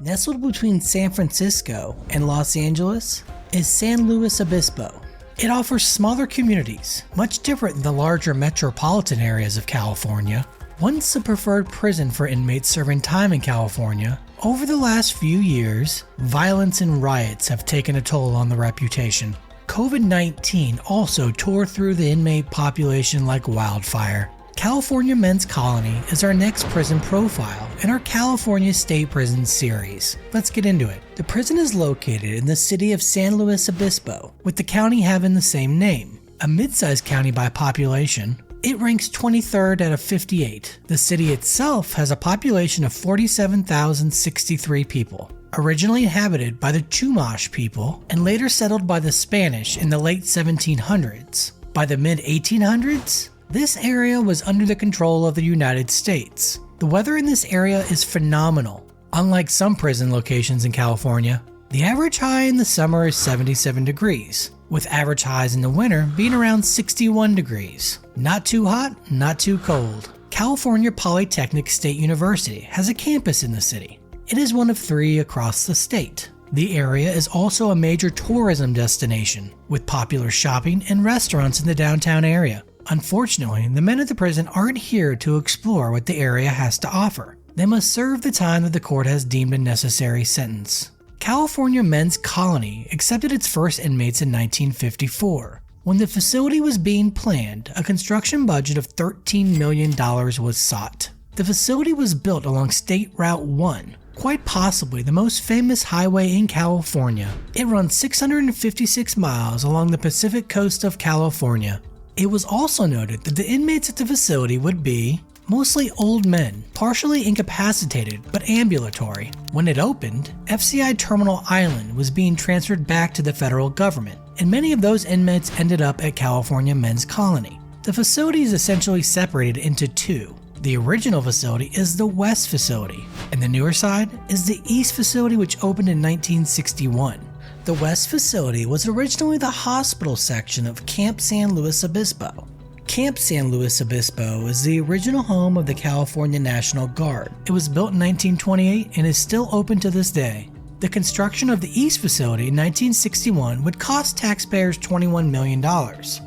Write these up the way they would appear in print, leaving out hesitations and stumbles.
Nestled between San Francisco and Los Angeles is San Luis Obispo. It offers smaller communities, much different than the larger metropolitan areas of California. Once a preferred prison for inmates serving time in California, over the last few years, violence and riots have taken a toll on the reputation. COVID-19 also tore through the inmate population like wildfire. California Men's Colony is our next prison profile in our California State Prison series. Let's get into it. The prison is located in the city of San Luis Obispo, with the county having the same name. A mid-sized county by population, it ranks 23rd out of 58. The city itself has a population of 47,063 people, originally inhabited by the Chumash people and later settled by the Spanish in the late 1700s. By the mid-1800s, this area was under the control of the United States. The weather in this area is phenomenal. Unlike some prison locations in California, the average high in the summer is 77 degrees, with average highs in the winter being around 61 degrees. Not too hot, not too cold. California Polytechnic State University has a campus in the city. It is one of 3 across the state. The area is also a major tourism destination, with popular shopping and restaurants in the downtown area. Unfortunately, the men at the prison aren't here to explore what the area has to offer. They must serve the time that the court has deemed a necessary sentence. California Men's Colony accepted its first inmates in 1954. When the facility was being planned, a construction budget of $13 million was sought. The facility was built along State Route 1, quite possibly the most famous highway in California. It runs 656 miles along the Pacific coast of California. It was also noted that the inmates at the facility would be mostly old men, partially incapacitated but ambulatory. When it opened, FCI Terminal Island was being transferred back to the federal government, and many of those inmates ended up at California Men's Colony. The facility is essentially separated into 2. The original facility is the West facility, and the newer side is the East facility, which opened in 1961. The West facility was originally the hospital section of Camp San Luis Obispo. Camp San Luis Obispo is the original home of the California National Guard. It was built in 1928 and is still open to this day. The construction of the East facility in 1961 would cost taxpayers $21 million.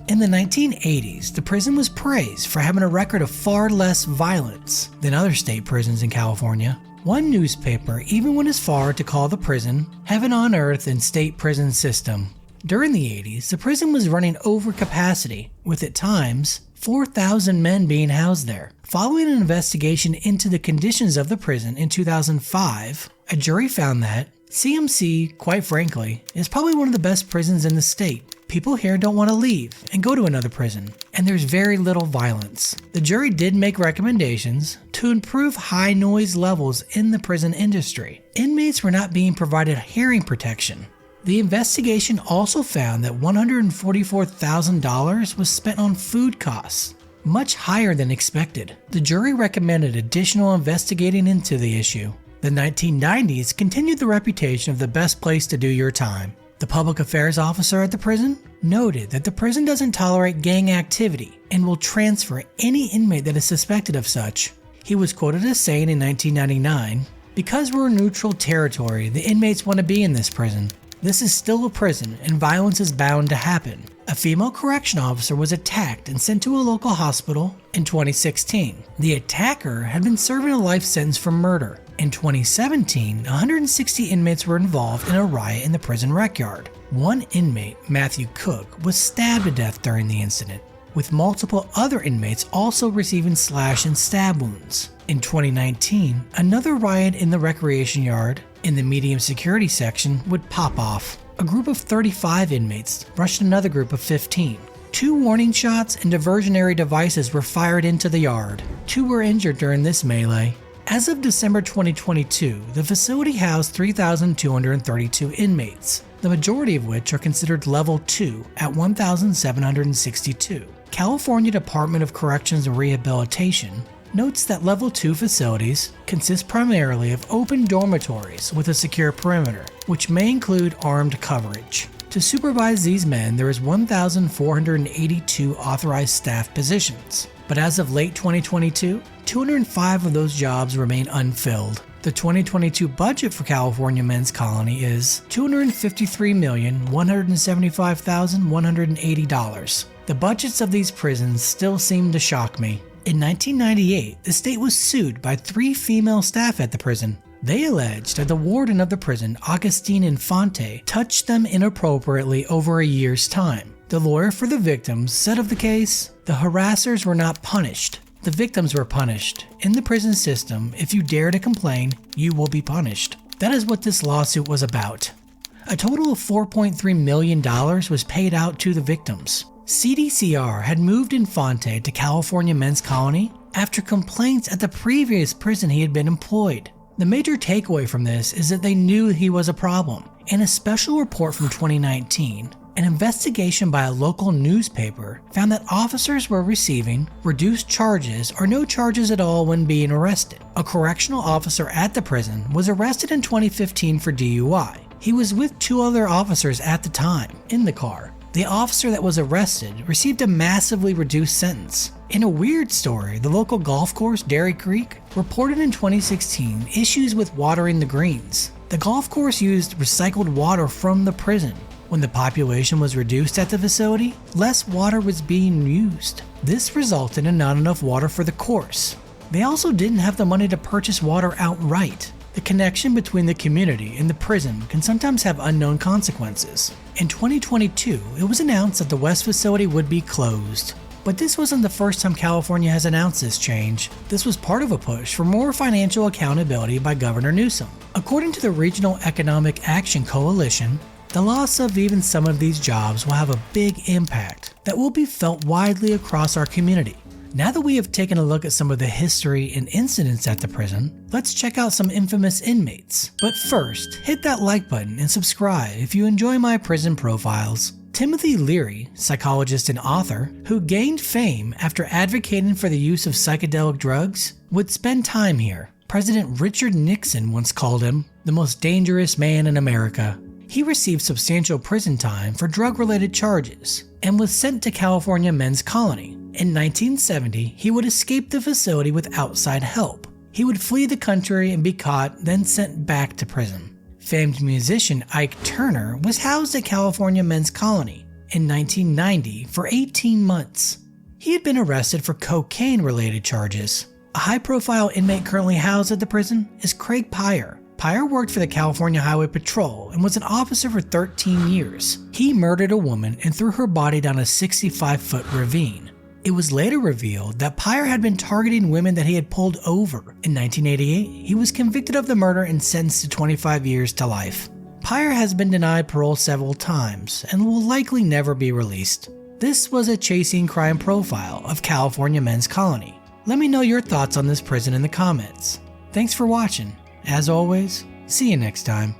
In the 1980s, the prison was praised for having a record of far less violence than other state prisons in California. One newspaper even went as far to call the prison heaven on earth and state prison system. During the 80s, the prison was running over capacity, with at times 4,000 men being housed there. Following an investigation into the conditions of the prison in 2005, a jury found that CMC, quite frankly, is probably one of the best prisons in the state. People here don't want to leave and go to another prison, and there's very little violence. The jury did make recommendations to improve high noise levels in the prison industry. Inmates were not being provided hearing protection. The investigation also found that $144,000 was spent on food costs, much higher than expected. The jury recommended additional investigating into the issue. The 1990s continued the reputation of the best place to do your time. The public affairs officer at the prison noted that the prison doesn't tolerate gang activity and will transfer any inmate that is suspected of such. He was quoted as saying in 1999, "Because we're neutral territory, the inmates want to be in this prison. This is still a prison and violence is bound to happen." A female correction officer was attacked and sent to a local hospital in 2016. The attacker had been serving a life sentence for murder. In 2017, 160 inmates were involved in a riot in the prison rec yard. One inmate, Matthew Cook, was stabbed to death during the incident, with multiple other inmates also receiving slash and stab wounds. In 2019, another riot in the recreation yard in the medium security section would pop off. A group of 35 inmates rushed another group of 15. 2 warning shots and diversionary devices were fired into the yard. 2 were injured during this melee. As of December 2022, the facility housed 3,232 inmates, the majority of which are considered Level 2 at 1,762. California Department of Corrections and Rehabilitation notes that Level 2 facilities consist primarily of open dormitories with a secure perimeter, which may include armed coverage. To supervise these men, there is 1,482 authorized staff positions, but as of late 2022, 205 of those jobs remain unfilled. The 2022 budget for California Men's Colony is $253,175,180. The budgets of these prisons still seem to shock me. In 1998, the state was sued by 3 female staff at the prison. They alleged that the warden of the prison, Augustine Infante, touched them inappropriately over a year's time. The lawyer for the victims said of the case, "The harassers were not punished. The victims were punished. In the prison system, if you dare to complain, you will be punished." That is what this lawsuit was about. A total of $4.3 million was paid out to the victims. CDCR had moved Infante to California Men's Colony after complaints at the previous prison he had been employed. The major takeaway from this is that they knew he was a problem. In a special report from 2019, an investigation by a local newspaper found that officers were receiving reduced charges or no charges at all when being arrested. A correctional officer at the prison was arrested in 2015 for DUI. He was with 2 other officers at the time, in the car. The officer that was arrested received a massively reduced sentence. In a weird story, the local golf course, Dairy Creek, reported in 2016 issues with watering the greens. The golf course used recycled water from the prison. When the population was reduced at the facility, less water was being used. This resulted in not enough water for the course. They also didn't have the money to purchase water outright. The connection between the community and the prison can sometimes have unknown consequences. In 2022, it was announced that the West facility would be closed. But this wasn't the first time California has announced this change. This was part of a push for more financial accountability by Governor Newsom. According to the Regional Economic Action Coalition, the loss of even some of these jobs will have a big impact that will be felt widely across our community. Now that we have taken a look at some of the history and incidents at the prison, let's check out some infamous inmates. But first, hit that like button and subscribe if you enjoy my prison profiles. Timothy Leary, psychologist and author, who gained fame after advocating for the use of psychedelic drugs, would spend time here. President Richard Nixon once called him the most dangerous man in America. He received substantial prison time for drug-related charges and was sent to California Men's Colony. In 1970, he would escape the facility with outside help. He would flee the country and be caught, then sent back to prison. Famed musician Ike Turner was housed at California Men's Colony in 1990 for 18 months. He had been arrested for cocaine-related charges. A high-profile inmate currently housed at the prison is Craig Pyer. Pyer worked for the California Highway Patrol and was an officer for 13 years. He murdered a woman and threw her body down a 65-foot ravine. It was later revealed that Pyer had been targeting women that he had pulled over. In 1988, he was convicted of the murder and sentenced to 25 years to life. Pyer has been denied parole several times and will likely never be released. This was a chasing crime profile of California Men's Colony. Let me know your thoughts on this prison in the comments. Thanks for watching. As always, see you next time.